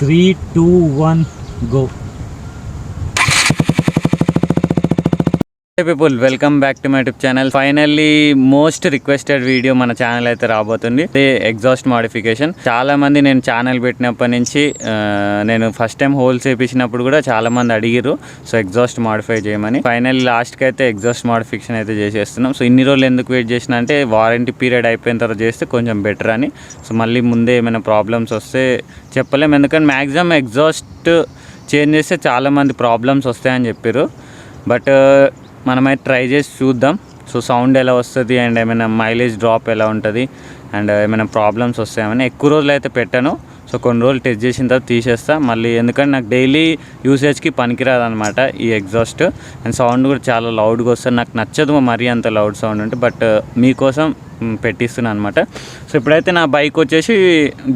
3, 2, 1 go. People welcome back to my YouTube channel. Finally most requested video మన channel అయితే రాబోతుంది. Exhaust modification. చాలా మంది నేను ఛానల్ పెట్టినప్పటి నుంచి నేను ఫస్ట్ టైం హోల్స్ వేయించినప్పుడు కూడా చాలా మంది అడిగిరు సో ఎగ్జాస్ట్ మాడిఫై చేయమని. ఫైనల్లీ లాస్ట్కి అయితే ఎగ్జాస్ట్ మాడిఫికేషన్ అయితే చేసేస్తున్నాం. సో ఇన్ని రోజులు ఎందుకు వెయిట్ చేసిన అంటే వారంటీ పీరియడ్ అయిపోయిన తర్వాత చేస్తే కొంచెం బెటర్ అని. సో మళ్ళీ ముందే ఏమైనా ప్రాబ్లమ్స్ వస్తే చెప్పలేము, ఎందుకంటే మ్యాక్సిమం ఎగ్జాస్ట్ చేంజ్ చేస్తే చాలామంది ప్రాబ్లమ్స్ వస్తాయని చెప్పారు. బట్ మనమైతే ట్రై చేసి చూద్దాం. సో సౌండ్ ఎలా వస్తుంది అండ్ ఏమైనా మైలేజ్ డ్రాప్ ఎలా ఉంటుంది అండ్ ఏమైనా ప్రాబ్లమ్స్ వస్తాయని. ఎక్కువ రోజులు అయితే పెట్టాను. సో కొన్ని రోజులు టెస్ట్ చేసిన తర్వాత తీసేస్తా మళ్ళీ, ఎందుకంటే నాకు డైలీ యూసేజ్కి పనికిరాదు అనమాట ఈ ఎగ్జాస్ట్. అండ్ సౌండ్ కూడా చాలా లౌడ్గా వస్తుంది. నాకు నచ్చదు మరీ అంత లౌడ్ సౌండ్ ఉంటే, బట్ మీకోసం పెట్టిస్తున్నాను అనమాట. సో ఇప్పుడైతే నా బైక్ వచ్చేసి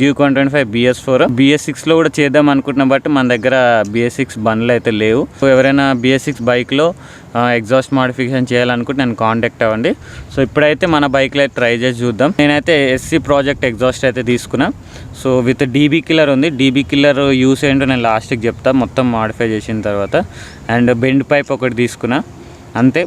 డ్యూక్ 125 BS4. BS6లో కూడా చేద్దాం అనుకుంటున్నాం, బట్ మన దగ్గర BS6 బండ్లు అయితే లేవు. సో ఎవరైనా BS6 బైక్లో ఎగ్జాస్ట్ మాడిఫికేషన్ చేయాలనుకుంటే నేను కాంటాక్ట్ అవ్వండి. సో ఇప్పుడైతే మన బైక్లో అయితే ట్రై చేసి చూద్దాం. నేనైతే SC ప్రాజెక్ట్ ఎగ్జాస్ట్ అయితే తీసుకున్నా. సో విత్ DB కిల్లర్ ఉంది. DB కిల్లర్ యూస్ ఏంటో నేను లాస్ట్కి చెప్తాను మొత్తం మాడిఫై చేసిన తర్వాత. అండ్ బెండ్ పైప్ ఒకటి తీసుకున్నా అంతే.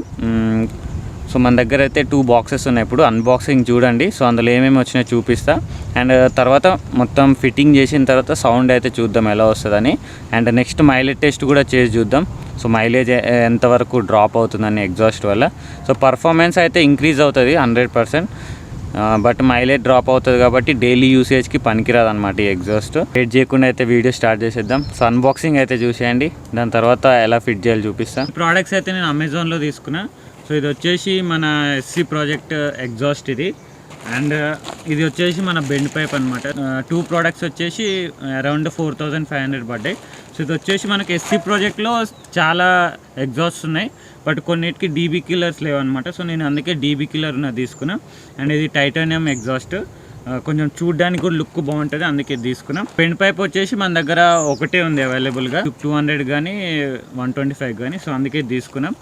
సో మన దగ్గర అయితే 2 బాక్సెస్ ఉన్నాయి. ఇప్పుడు అన్బాక్సింగ్ చూడండి. సో అందులో ఏమేమి వచ్చినాయో చూపిస్తా. అండ్ తర్వాత మొత్తం ఫిట్టింగ్ చేసిన తర్వాత సౌండ్ అయితే చూద్దాం ఎలా వస్తుందని. అండ్ నెక్స్ట్ మైలేజ్ టెస్ట్ కూడా చేసి చూద్దాం. సో మైలేజ్ ఎంతవరకు డ్రాప్ అవుతుందని ఎగ్జాస్ట్ వల్ల. సో పర్ఫార్మెన్స్ అయితే ఇంక్రీజ్ అవుతుంది 100%. బట్ మైలేజ్ డ్రాప్ అవుతుంది కాబట్టి డైలీ యూసేజ్కి పనికిరాదు అనమాట ఈ ఎగ్జాస్ట్. వెయిట్ చేయకుండా అయితే వీడియో స్టార్ట్ చేసేద్దాం. సో అన్బాక్సింగ్ అయితే చూసేయండి, దాని తర్వాత ఎలా ఫిట్ చేయాలి చూపిస్తాను. ప్రోడక్ట్స్ అయితే నేను అమెజాన్లో తీసుకున్నా. సో ఇది వచ్చేసి మన SC ప్రాజెక్ట్ ఎగ్జాస్ట్ ఇది. అండ్ ఇది వచ్చేసి మన బెండ్ పైప్ అనమాట. 2 ప్రోడక్ట్స్ వచ్చేసి అరౌండ్ 4500 పడ్డాయి. సో ఇది వచ్చేసి మనకి SC ప్రాజెక్ట్లో చాలా ఎగ్జాస్ట్ ఉన్నాయి, బట్ కొన్నిటికి DB కిల్లర్స్ లేవన్నమాట. సో నేను అందుకే DB కిల్లర్ తీసుకున్నా. అండ్ ఇది టైటానియం ఎగ్జాస్ట్, కొంచెం చూడడానికి కూడా లుక్ బాగుంటుంది, అందుకే తీసుకున్నాం. బెండ్ పైప్ వచ్చేసి మన దగ్గర ఒకటే ఉంది అవైలబుల్గా, 200 కానీ 125 కానీ. సో అందుకే తీసుకున్నాం.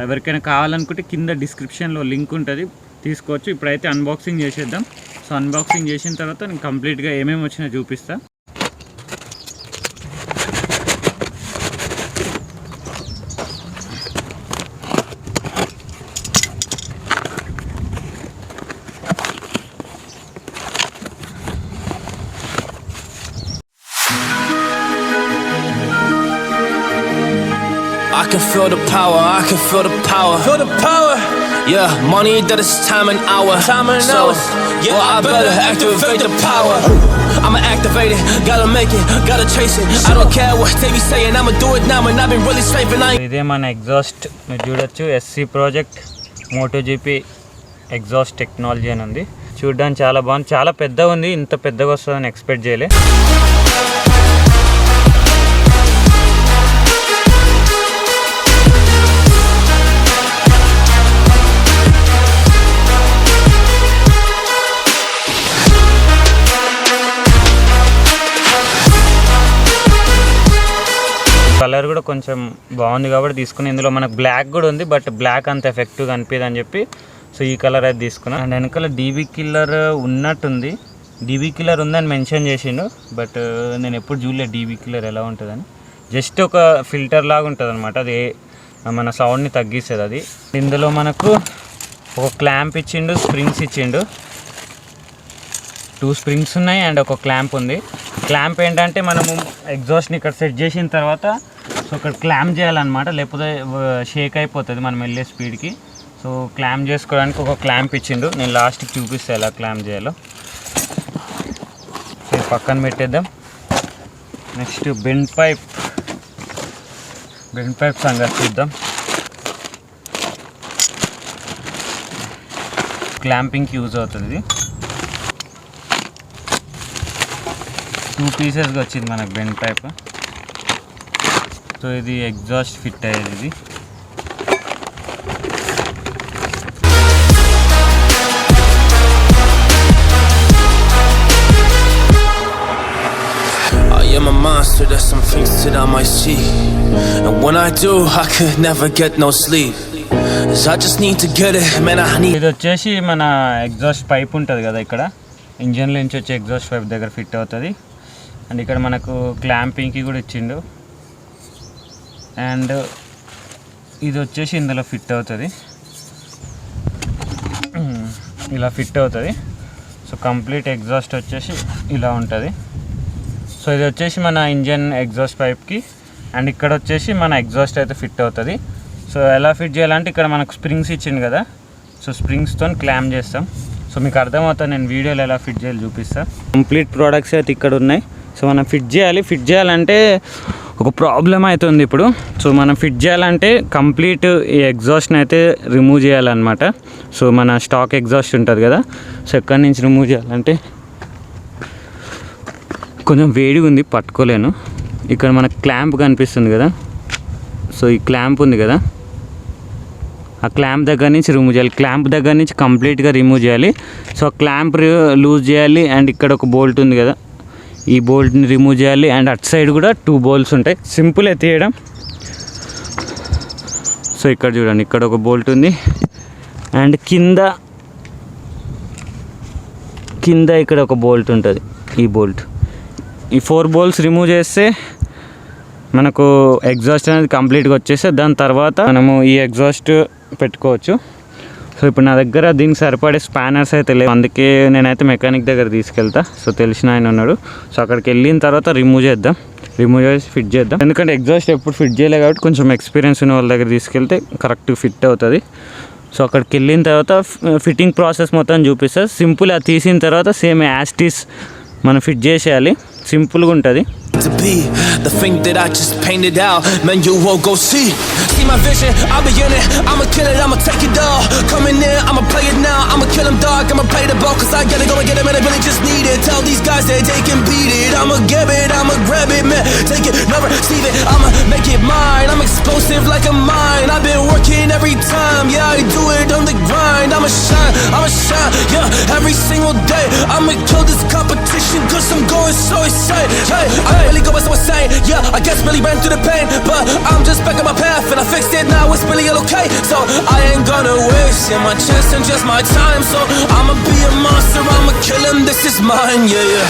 ఎవరికైనా కావాలనుకుంటే కింద డిస్క్రిప్షన్లో లింక్ ఉంటుంది, తీసుకోవచ్చు. ఇప్పుడైతే అన్బాక్సింగ్ చేసేద్దాం. సో అన్బాక్సింగ్ చేసిన తర్వాత నేను కంప్లీట్గా ఏమేమి వచ్చినా చూపిస్తా. I can feel the power, I can feel the power. Feel the power. Yeah, money that is time and hour. Time and hour. Yeah, well, I better activate the power. I'ma activate it, gotta make it, gotta chase it. I don't care what they be saying, I'ma do it now and I've been really saving. ఇదే మన exhaust మీరు చూడొచ్చు. SC project MotoGP exhaust technology అని ఉంది. చూడడానికి చాలా బాగుంది, చాలా పెద్దగా ఉంది. ఇంత పెద్దగా వస్తుందని ఎక్స్పెక్ట్ చేయలే. కలర్ కూడా కొంచెం బాగుంది కాబట్టి తీసుకుని. ఇందులో మనకు బ్లాక్ కూడా ఉంది, బట్ బ్లాక్ అంత ఎఫెక్టివ్గా అనిపించదు అని చెప్పి సో ఈ కలర్ అయితే తీసుకున్నాను. అండ్ వెనకాల DB కిల్లర్ ఉన్నట్టుంది. DB కిల్లర్ ఉందని మెన్షన్ చేసిండు, బట్ నేను ఎప్పుడు చూడలేదు DB కిల్లర్ ఎలా ఉంటుందని. జస్ట్ ఒక ఫిల్టర్ లాగా ఉంటుంది అనమాట, అది మన సౌండ్ని తగ్గిస్తుంది అది. ఇందులో మనకు ఒక క్లాంప్ ఇచ్చిండు, స్ప్రింగ్స్ ఇచ్చిండు. 2 స్ప్రింగ్స్ ఉన్నాయి అండ్ ఒక క్లాంప్ ఉంది. క్లాంప్ ఏంటంటే మనము ఎగ్జాస్ట్ని ఇక్కడ సెట్ చేసిన తర్వాత సో ఇక్కడ క్లాంప్ చేయాలన్నమాట, లేకపోతే షేక్ అయిపోతుంది మనం వెళ్ళే స్పీడ్కి. సో క్లాంప్ చేసుకోవడానికి ఒక క్లాంప్ ఇచ్చిండు. నేను లాస్ట్కి చూపిస్తాను ఎలా క్లాంప్ చేయాలో. సో పక్కన పెట్టేద్దాం. నెక్స్ట్ బెండ్ పైప్ సంగతి చూద్దాం. క్లాంపింగ్కి యూజ్ అవుతుంది ఇది. 2 పీసెస్గా వచ్చింది మనకు బెండ్ పైప్. సో ఇది ఎగ్జాస్ట్ ఫిట్ అయ్యేది ఇది. I am a monster, there's some things that I might see. And when I do, I could never get no sleep. I just need to get it, man, I need. ఇది వచ్చేసి మన exhaust pipe ఉంటుంది కదా, ఇక్కడ ఇంజన్లో నుంచి వచ్చే exhaust pipe దగ్గర fit అవుతుంది. అండ్ ఇక్కడ మనకు క్లాంపింగ్కి కూడా ఇచ్చిండు. అండ్ ఇది వచ్చేసి ఇందులో ఫిట్ అవుతుంది, ఇలా ఫిట్ అవుతుంది. సో కంప్లీట్ ఎగ్జాస్ట్ వచ్చేసి ఇలా ఉంటుంది. సో ఇది వచ్చేసి మన ఇంజన్ ఎగ్జాస్ట్ పైప్కి, అండ్ ఇక్కడ వచ్చేసి మన ఎగ్జాస్ట్ అయితే ఫిట్ అవుతుంది. సో ఎలా ఫిట్ చేయాలంటే ఇక్కడ మనకు స్ప్రింగ్స్ ఇచ్చింది కదా, సో స్ప్రింగ్స్తో క్లాంప్ చేస్తాం. సో మీకు అర్థమవుతుంది, నేను వీడియోలో ఎలా ఫిట్ చేయాలి చూపిస్తాను. కంప్లీట్ ప్రోడక్ట్స్ అయితే ఇక్కడ ఉన్నాయి. సో మనం ఫిట్ చేయాలంటే ఒక ప్రాబ్లం అవుతుంది ఇప్పుడు. సో మనం ఫిట్ చేయాలంటే కంప్లీట్ ఈ ఎగ్జాస్ట్ని అయితే రిమూవ్ చేయాలన్నమాట. సో మన స్టాక్ ఎగ్జాస్ట్ ఉంటుంది కదా, సో ఎక్కడి నుంచి రిమూవ్ చేయాలంటే కొంచెం వేడిగా ఉంది, పట్టుకోలేను. ఇక్కడ మనకు క్లాంప్ కనిపిస్తుంది కదా, సో ఈ క్లాంప్ ఉంది కదా, ఆ క్లాంప్ దగ్గర నుంచి రిమూవ్ చేయాలి. క్లాంప్ దగ్గర నుంచి కంప్లీట్గా రిమూవ్ చేయాలి. సో ఆ క్లాంప్ లూజ్ చేయాలి. అండ్ ఇక్కడ ఒక బోల్ట్ ఉంది కదా, ఈ బోల్ట్ని రిమూవ్ చేయాలి. అండ్ అటు సైడ్ కూడా 2 బోల్ట్స్ ఉంటాయి, సింపుల్ తీయడం. సో ఇక్కడ చూడండి, ఇక్కడ ఒక బోల్ట్ ఉంది. అండ్ కింద ఇక్కడ ఒక బోల్ట్ ఉంటుంది, ఈ బోల్ట్. ఈ 4 బోల్ట్స్ రిమూవ్ చేస్తే మనకు ఎగ్జాస్ట్ అనేది కంప్లీట్గా వచ్చేస్తే దాని తర్వాత మనము ఈ ఎగ్జాస్ట్ పెట్టుకోవచ్చు. సో ఇప్పుడు నా దగ్గర దీనికి సరిపడే స్పానర్స్ అయితే లేవు, అందుకే నేనైతే మెకానిక్ దగ్గర తీసుకెళ్తా. సో తెలిసిన ఆయన ఉన్నాడు, సో అక్కడికి వెళ్ళిన తర్వాత రిమూవ్ చేసి ఫిట్ చేద్దాం. ఎందుకంటే ఎగ్జాస్ట్ ఎప్పుడు ఫిట్ చేయలేదు కాబట్టి కొంచెం ఎక్స్పీరియన్స్ ఉన్న వాళ్ళ దగ్గర తీసుకెళ్తే కరెక్ట్గా ఫిట్ అవుతుంది. సో అక్కడికి వెళ్ళిన తర్వాత ఫిట్టింగ్ ప్రాసెస్ మొత్తం చూపిస్తారు. సింపుల్ అది తీసిన తర్వాత సేమ్ యాస్టీస్ మనం ఫిట్ చేసేయాలి, సింపుల్గా ఉంటుంది. To be the thing that I just painted out, man, you won't go see my vision, I'll be in it, I'ma kill it, I'ma take it all, coming in, I'ma play it now, I'ma kill them dog, I'ma play the ball, cause I gotta go and get it, man, I really just need it, tell these guys that they can beat it, I'ma give it, I'ma grab it, man, take it, never receive it, I'ma make it mine, I'm explosive like a mine, I've been working every time, yeah, I do it on the grind, I'ma shine, yeah, every single day, I'ma kill this competition, cause I'm going so insane, hey, I really go so insane, yeah, I guess really ran through the pain, but I'm just back on my path, and I fixed it, now it's really all okay, so I ain't gonna waste, yeah, my chance and just my time, so I'ma be a monster, I'ma kill him, this is mine, yeah, yeah.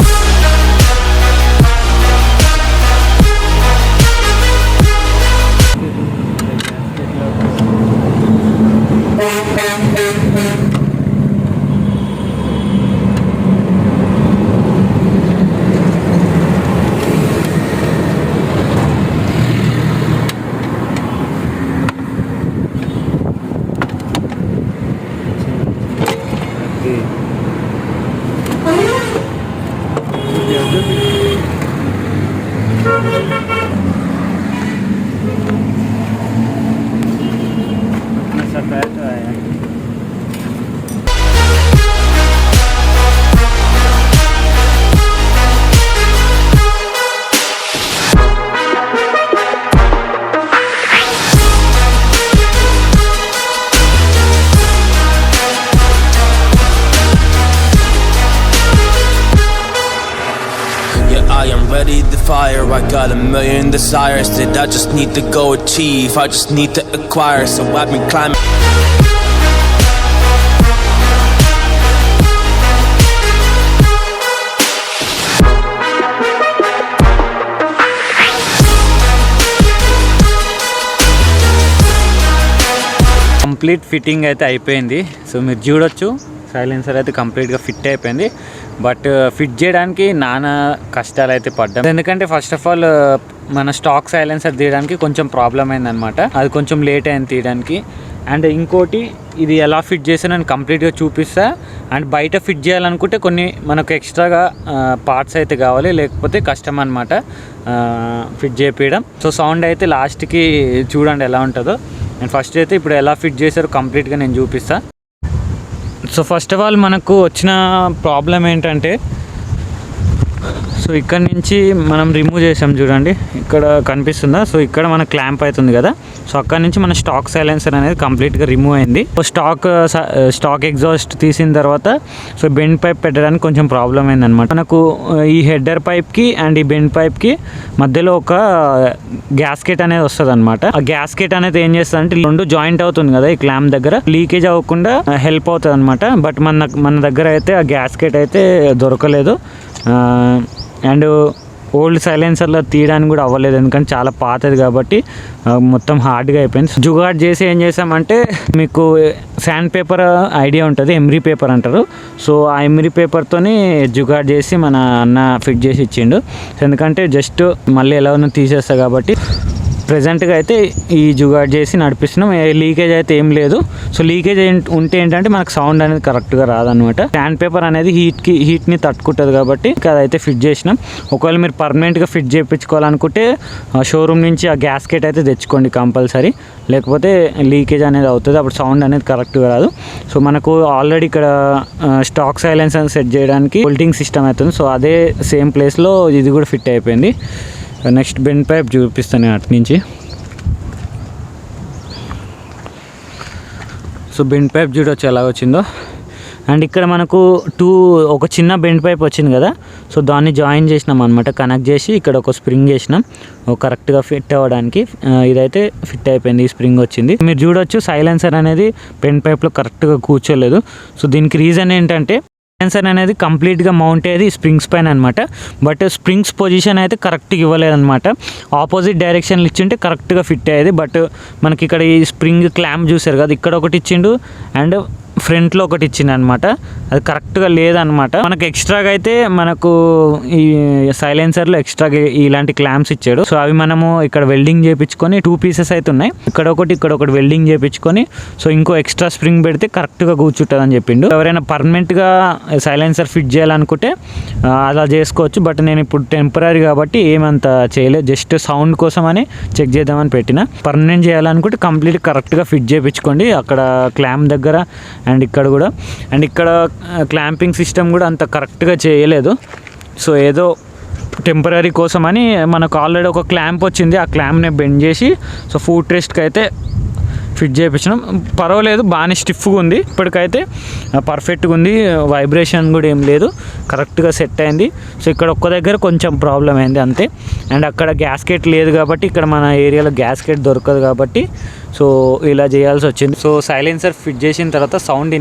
Ready to fire, I got a million desires that I just need to go achieve, I just need to acquire, so I've been climbing. Complete fitting అయితే అయిపోయింది. So మీరు చూడొచ్చు, silencer అయితే కంప్లీట్గా fit అయిపోయింది. But fit చేయడానికి నానా కష్టాలు అయితే పడ్డాం, ఎందుకంటే ఫస్ట్ ఆఫ్ ఆల్ మన స్టాక్ సైలెన్సర్ తీయడానికి కొంచెం ప్రాబ్లం అయిందనమాట, అది కొంచెం లేట్ అయింది తీయడానికి. అండ్ ఇంకోటి, ఇది ఎలా ఫిట్ చేసాను నేను కంప్లీట్గా చూపిస్తా. అండ్ బయట ఫిట్ చేయాలనుకుంటే కొన్ని మనకు ఎక్స్ట్రాగా పార్ట్స్ అయితే కావాలి, లేకపోతే కష్టం అనమాట ఫిట్ చేయించడం. సో సౌండ్ అయితే లాస్ట్కి చూడండి ఎలా ఉంటుందో. అండ్ ఫస్ట్ అయితే ఇప్పుడు ఎలా ఫిట్ చేశారో కంప్లీట్గా నేను చూపిస్తాను. సో ఫస్ట్ ఆఫ్ ఆల్ మనకు వచ్చిన ప్రాబ్లం ఏంటంటే, సో ఇక్కడ నుంచి మనం రిమూవ్ చేసాం చూడండి, ఇక్కడ కనిపిస్తుందా? సో ఇక్కడ మన క్లాంప్ అవుతుంది కదా, సో అక్కడ నుంచి మన స్టాక్ సైలెన్సర్ అనేది కంప్లీట్గా రిమూవ్ అయింది. సో స్టాక్ ఎగ్జాస్ట్ తీసిన తర్వాత సో బెండ్ పైప్ పెట్టడానికి కొంచెం ప్రాబ్లం అయిందనమాట. మనకు ఈ హెడర్ పైప్కి అండ్ ఈ బెండ్ పైప్కి మధ్యలో ఒక గ్యాస్కెట్ అనేది వస్తుంది అనమాట. ఆ గ్యాస్కెట్ అనేది ఏం చేస్తుంది అంటే, రెండు జాయింట్ అవుతుంది కదా ఈ క్లాంప్ దగ్గర, లీకేజ్ అవ్వకుండా హెల్ప్ అవుతుంది అనమాట. బట్ మన దగ్గర అయితే ఆ గ్యాస్కెట్ అయితే దొరకలేదు. అండ్ ఓల్డ్ సైలెన్సర్లో తీయడానికి కూడా అవ్వలేదు, ఎందుకంటే చాలా పాతది కాబట్టి మొత్తం హార్డ్గా అయిపోయింది. జుగాడ్ చేసి ఏం చేసామంటే, మీకు శాండ్ పేపర్ ఐడియా ఉంటుంది, ఎమ్రీ పేపర్ అంటారు. సో ఆ ఎమ్రీ పేపర్తోని జుగాడ్ చేసి మన అన్న ఫిట్ చేసి ఇచ్చిండు. ఎందుకంటే జస్ట్ మళ్ళీ ఎలా ఉన్నా తీసేస్తా కాబట్టి ప్రజెంట్గా అయితే ఈ జుగాడ్ చేసి నడిపిస్తున్నాం. లీకేజ్ అయితే ఏం లేదు. సో లీకేజ్ ఉంటే ఏంటంటే మనకు సౌండ్ అనేది కరెక్ట్గా రాదనమాట. శాండ్ పేపర్ అనేది హీట్ని తట్టుకుంటుంది కాబట్టి అదైతే ఫిట్ చేసినాం. ఒకవేళ మీరు పర్మనెంట్గా ఫిట్ చేయించుకోవాలనుకుంటే షోరూమ్ నుంచి ఆ గ్యాస్కెట్ అయితే తెచ్చుకోండి కంపల్సరీ, లేకపోతే లీకేజ్ అనేది అవుతుంది, అప్పుడు సౌండ్ అనేది కరెక్ట్గా రాదు. సో మనకు ఆల్రెడీ ఇక్కడ స్టాక్ సైలెన్సర్ సెట్ చేయడానికి హోల్డింగ్ సిస్టమ్ అవుతుంది. సో అదే సేమ్ ప్లేస్లో ఇది కూడా ఫిట్ అయిపోయింది. నెక్స్ట్ బెండ్ పైప్ చూపిస్తాను అటు నుంచి. సో బెండ్ పైప్ చూడొచ్చు ఎలా వచ్చిందో. అండ్ ఇక్కడ మనకు ఒక చిన్న బెండ్ పైప్ వచ్చింది కదా, సో దాన్ని జాయిన్ చేసినాం అనమాట, కనెక్ట్ చేసి ఇక్కడ ఒక స్ప్రింగ్ చేసినాం కరెక్ట్గా ఫిట్ అవ్వడానికి. ఇదైతే ఫిట్ అయిపోయింది, ఈ స్ప్రింగ్ వచ్చింది. మీరు చూడొచ్చు సైలెన్సర్ అనేది బెండ్ పైప్లో కరెక్ట్గా కూర్చోలేదు. సో దీనికి రీజన్ ఏంటంటే సైలెన్సర్ అనేది కంప్లీట్గా మౌంట్ అయ్యేది స్ప్రింగ్స్ పైన అనమాట. బట్ స్ప్రింగ్స్ పొజిషన్ అయితే కరెక్ట్గా ఇవ్వలేదన్నమాట. ఆపోజిట్ డైరెక్షన్లు ఇచ్చింటే కరెక్ట్గా ఫిట్ అయ్యేది. బట్ మనకి ఇక్కడ ఈ స్ప్రింగ్ క్లాంప్ చూసారు కదా, ఇక్కడ ఒకటి ఇచ్చిండు అండ్ ఫ్రంట్లో ఒకటి ఇచ్చింది అనమాట. అది కరెక్ట్గా లేదనమాట. మనకు ఎక్స్ట్రాగా అయితే మనకు ఈ సైలెన్సర్లో ఎక్స్ట్రాగా ఇలాంటి క్లాంప్స్ ఇచ్చాడు. సో అవి మనము ఇక్కడ వెల్డింగ్ చేయించుకొని 2 పీసెస్ అయితే ఉన్నాయి, ఇక్కడ ఒకటి వెల్డింగ్ చేయించుకొని సో ఇంకో ఎక్స్ట్రా స్ప్రింగ్ పెడితే కరెక్ట్గా కూర్చుంటుంది అని చెప్పిండు. ఎవరైనా పర్మనెంట్గా సైలెన్సర్ ఫిట్ చేయాలనుకుంటే అలా చేసుకోవచ్చు. బట్ నేను ఇప్పుడు టెంపరీ కాబట్టి ఏమంత చేయలేదు, జస్ట్ సౌండ్ కోసం అని చెక్ చేద్దామని పెట్టిన. పర్మనెంట్ చేయాలనుకుంటే కంప్లీట్ కరెక్ట్గా ఫిట్ చేయించుకోండి, అక్కడ క్లాంప్ దగ్గర అండ్ ఇక్కడ కూడా. అండ్ ఇక్కడ క్లాంపింగ్ సిస్టమ్ కూడా అంత కరెక్ట్గా చేయలేదు. సో ఏదో టెంపరీ కోసం అని మనకు ఆల్రెడీ ఒక క్లాంప్ వచ్చింది, ఆ క్లాంప్ని బెండ్ చేసి సో ఫుట్ రెస్ట్కి అయితే ఫిట్ చేయించినాం. పర్వాలేదు, బాగానే స్టిఫ్గా ఉంది, ఇప్పటికైతే పర్ఫెక్ట్గా ఉంది, వైబ్రేషన్ కూడా ఏం లేదు, కరెక్ట్గా సెట్ అయింది. సో ఇక్కడ ఒక్క దగ్గర కొంచెం ప్రాబ్లం అయింది అంతే. అండ్ అక్కడ గ్యాస్కెట్ లేదు కాబట్టి, ఇక్కడ మన ఏరియాలో గ్యాస్కెట్ దొరకదు కాబట్టి సో ఇలా చేయాల్సి వచ్చింది. సో సైలెన్సర్ ఫిట్ చేసిన తర్వాత సౌండ్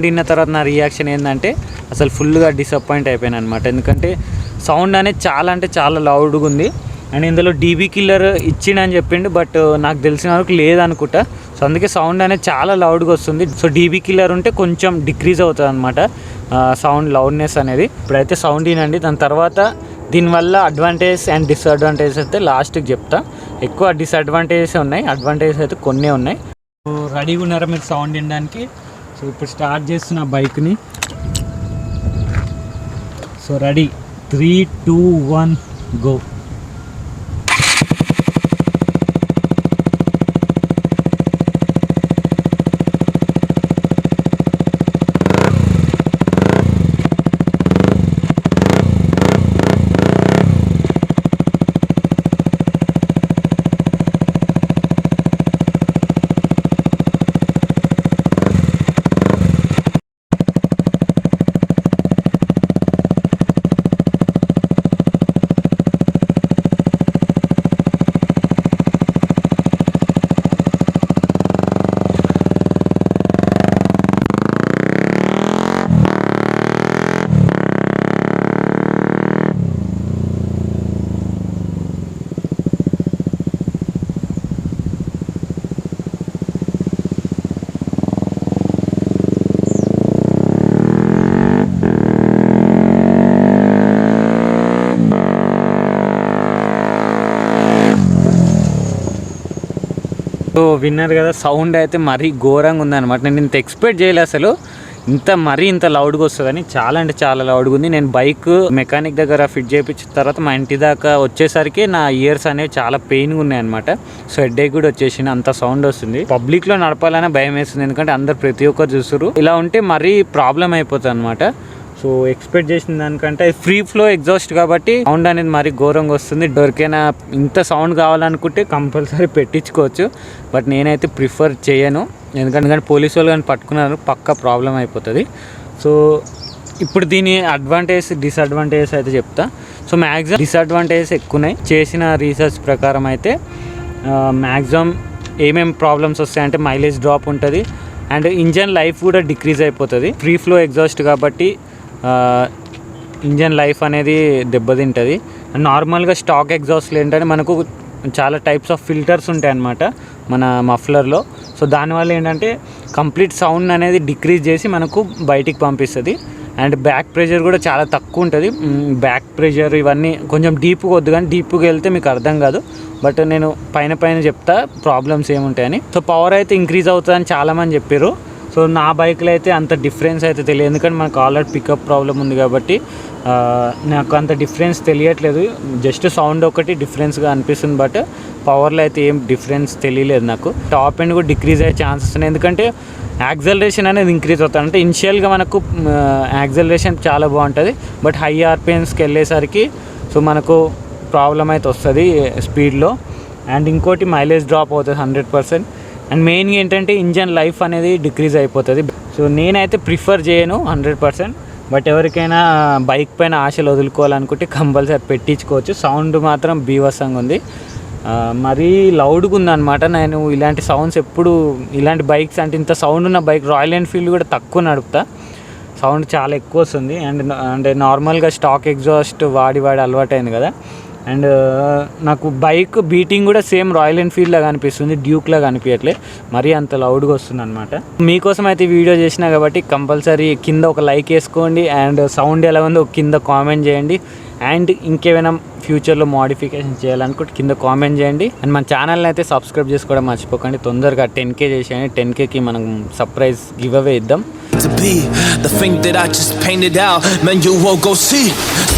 విన్న తర్వాత నా రియాక్షన్ ఏంటంటే అసలు ఫుల్గా డిసప్పాయింట్ అయిపోయాను అనమాట. ఎందుకంటే సౌండ్ అనేది చాలా లౌడ్గా ఉంది. అండ్ ఇందులో డీబీ కిల్లర్ ఇచ్చిండని చెప్పిండు, బట్ నాకు తెలిసిన వరకు లేదనుకుంటా. సో అందుకే సౌండ్ అనేది చాలా లౌడ్గా వస్తుంది. సో డీబీ కిల్లర్ ఉంటే కొంచెం డిక్రీజ్ అవుతుంది అనమాట సౌండ్ లౌడ్నెస్ అనేది. ఇప్పుడైతే సౌండ్ వినండి, దాని తర్వాత దీనివల్ల అడ్వాంటేజ్ అండ్ డిసడ్వాంటేజెస్ అయితే లాస్ట్కి చెప్తా. ఎక్కువ డిసడ్వాంటేజెస్ ఉన్నాయి, అడ్వాంటేజెస్ అయితే కొన్ని ఉన్నాయి. సో రెడీగా ఉన్నారా మీరు సౌండ్ వినడానికి? సో ఇప్పుడు స్టార్ట్ చేస్తున్న బైక్ని. So ready, 3, 2, 1 go. సో విన్నారు కదా, సౌండ్ అయితే మరీ ఘోరంగా ఉందన్నమాట. నేను ఇంత ఎక్స్పెక్ట్ చేయలేదు అసలు, ఇంత లౌడ్గా వస్తుందని. చాలా లౌడ్గా ఉంది. నేను బైక్ మెకానిక్ దగ్గర ఫిట్ చేయించిన తర్వాత మా ఇంటి దాకా వచ్చేసరికి నా ఇయర్స్ అనేవి చాలా పెయిన్గా ఉన్నాయి అనమాట. సో హెడేక్ కూడా వచ్చేసింది, అంత సౌండ్ వస్తుంది. పబ్లిక్లో నడపాలనే భయం వేస్తుంది, ఎందుకంటే అందరు ప్రతి ఒక్కరు చూస్తారు. ఇలా ఉంటే మరీ ప్రాబ్లం అయిపోతుంది అనమాట. సో ఎక్స్పెక్ట్ చేసిన దానికంటే ఫ్రీ ఫ్లో ఎగ్జాస్ట్ కాబట్టి సౌండ్ అనేది మరీ ఘోరంగా వస్తుంది. ఎవరికైనా ఇంత సౌండ్ కావాలనుకుంటే కంపల్సరీ పెట్టించుకోవచ్చు, బట్ నేనైతే ప్రిఫర్ చేయను. ఎందుకంటే పోలీసు వాళ్ళు కానీ పట్టుకున్నారు పక్కా ప్రాబ్లం అయిపోతుంది. సో ఇప్పుడు దీని అడ్వాంటేజ్ డిసడ్వాంటేజెస్ అయితే చెప్తా. సో మ్యాక్సిమం డిసడ్వాంటేజెస్ ఎక్కువ ఉన్నాయి. చేసిన రీసెర్చ్ ప్రకారం అయితే మ్యాక్సిమం ఏమేమి ప్రాబ్లమ్స్ వస్తాయంటే మైలేజ్ డ్రాప్ ఉంటుంది అండ్ ఇంజన్ లైఫ్ కూడా డిక్రీజ్ అయిపోతుంది. ఫ్రీ ఫ్లో ఎగ్జాస్ట్ కాబట్టి ఇంజన్ లైఫ్ అనేది దెబ్బతింటుంది. అండ్ నార్మల్గా స్టాక్ ఎగ్జాస్ట్లు ఏంటంటే మనకు చాలా టైప్స్ ఆఫ్ ఫిల్టర్స్ ఉంటాయి అన్నమాట మన మఫ్లర్లో. సో దానివల్ల ఏంటంటే కంప్లీట్ సౌండ్ అనేది డిక్రీజ్ చేసి మనకు బయటికి పంపిస్తుంది. అండ్ బ్యాక్ ప్రెషర్ కూడా చాలా తక్కువ ఉంటుంది. బ్యాక్ ప్రెషర్ ఇవన్నీ కొంచెం డీప్గా వద్దు, కానీ డీప్గా వెళ్తే మీకు అర్థం కాదు. బట్ నేను పైన చెప్తా ప్రాబ్లమ్స్ ఏముంటాయని. సో పవర్ అయితే ఇంక్రీజ్ అవుతుందని చాలామంది చెప్పారు. సో నా బైక్లో అయితే అంత డిఫరెన్స్ అయితే తెలియదు, ఎందుకంటే మనకు ఆల్రెడీ పికప్ ప్రాబ్లం ఉంది కాబట్టి నాకు అంత డిఫరెన్స్ తెలియట్లేదు. జస్ట్ సౌండ్ ఒకటి డిఫరెన్స్గా అనిపిస్తుంది, బట్ పవర్లో అయితే ఏం డిఫరెన్స్ తెలియలేదు నాకు. టాప్ ఎండ్ కూడా డిక్రీజ్ అయ్యే ఛాన్సెస్ ఉన్నాయి, ఎందుకంటే యాక్సలరేషన్ అనేది ఇంక్రీజ్ అవుతుంది. అంటే ఇనిషియల్గా మనకు యాక్సలరేషన్ చాలా బాగుంటుంది, బట్ హై ఆర్పిఎమ్స్కి వెళ్ళేసరికి సో మనకు ప్రాబ్లం అయితే వస్తుంది స్పీడ్లో. అండ్ ఇంకోటి మైలేజ్ డ్రాప్ అవుతుంది 100%. అండ్ మెయిన్గా ఏంటంటే ఇంజన్ లైఫ్ అనేది డిక్రీజ్ అయిపోతుంది. సో నేనైతే ప్రిఫర్ చేయను 100%. బట్ ఎవరికైనా బైక్ పైన ఆశలు వదులుకోవాలనుకుంటే కంపల్సరీ పెట్టించుకోవచ్చు. సౌండ్ మాత్రం బీభత్సంగా ఉంది, మరీ లౌడ్గా ఉందన్నమాట. నేను ఇలాంటి సౌండ్స్ ఎప్పుడు, ఇలాంటి బైక్స్ అంటే ఇంత సౌండ్ ఉన్న బైక్ రాయల్ ఎన్ఫీల్డ్ కూడా తక్కువ నడుపుతా, సౌండ్ చాలా ఎక్కువ వస్తుంది. అండ్ నార్మల్గా స్టాక్ ఎగ్జాస్ట్ వాడి అలవాటైంది కదా. అండ్ నాకు బైక్ బీటింగ్ కూడా సేమ్ రాయల్ ఎన్ఫీల్డ్ లాగా అనిపిస్తుంది, డ్యూక్ లాగా అనిపించట్లే, మరీ అంత లౌడ్గా వస్తుంది అనమాట. మీకోసం అయితే వీడియో చేసినా కాబట్టి కంపల్సరీ కింద ఒక లైక్ వేసుకోండి. అండ్ సౌండ్ ఎలా ఉందో కింద కామెంట్ చేయండి. అండ్ ఇంకేమైనా ఫ్యూచర్లో మోడిఫికేషన్ చేయాలనుకుంటే కింద కామెంట్ చేయండి. అండ్ మన ఛానల్ని అయితే సబ్స్క్రైబ్ చేసుకోవడం మర్చిపోకండి. తొందరగా 10K చేసేయండి. 10Kకి మనం సర్ప్రైజ్ గివ్ అవే ఇద్దాం. To be the thing that I just painted out, man, you won't go see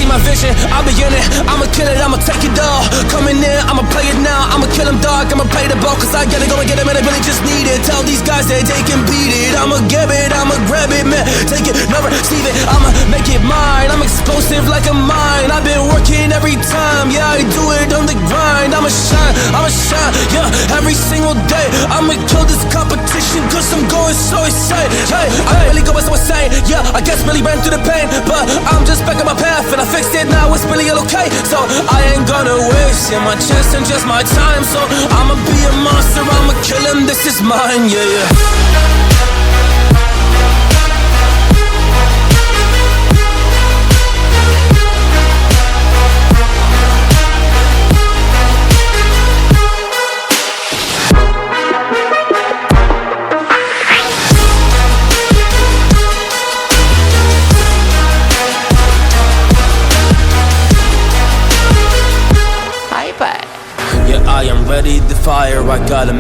my vision, I'll be in it, I'ma kill it, I'ma take it all, coming in, I'ma play it now, I'ma kill them dog, I'ma play the ball, cause I gotta go and get it, man, I really just need it, tell these guys that they can beat it, I'ma give it, I'ma grab it, man, take it, never receive it, I'ma make it mine, I'm explosive like a mine, I've been working every time, yeah, I do it on the grind, I'ma shine, yeah, every single day, I'ma kill this competition, cause I'm going so insane, hey, I really go so insane, yeah, I guess really ran through the pain, but I'm just back on my path, and I fixed it, now it's really okay, so I ain't gonna waste, yeah, my chance and just my time, so I'ma be a monster, I'ma kill him, this is mine, yeah. I am ready to fire, I got a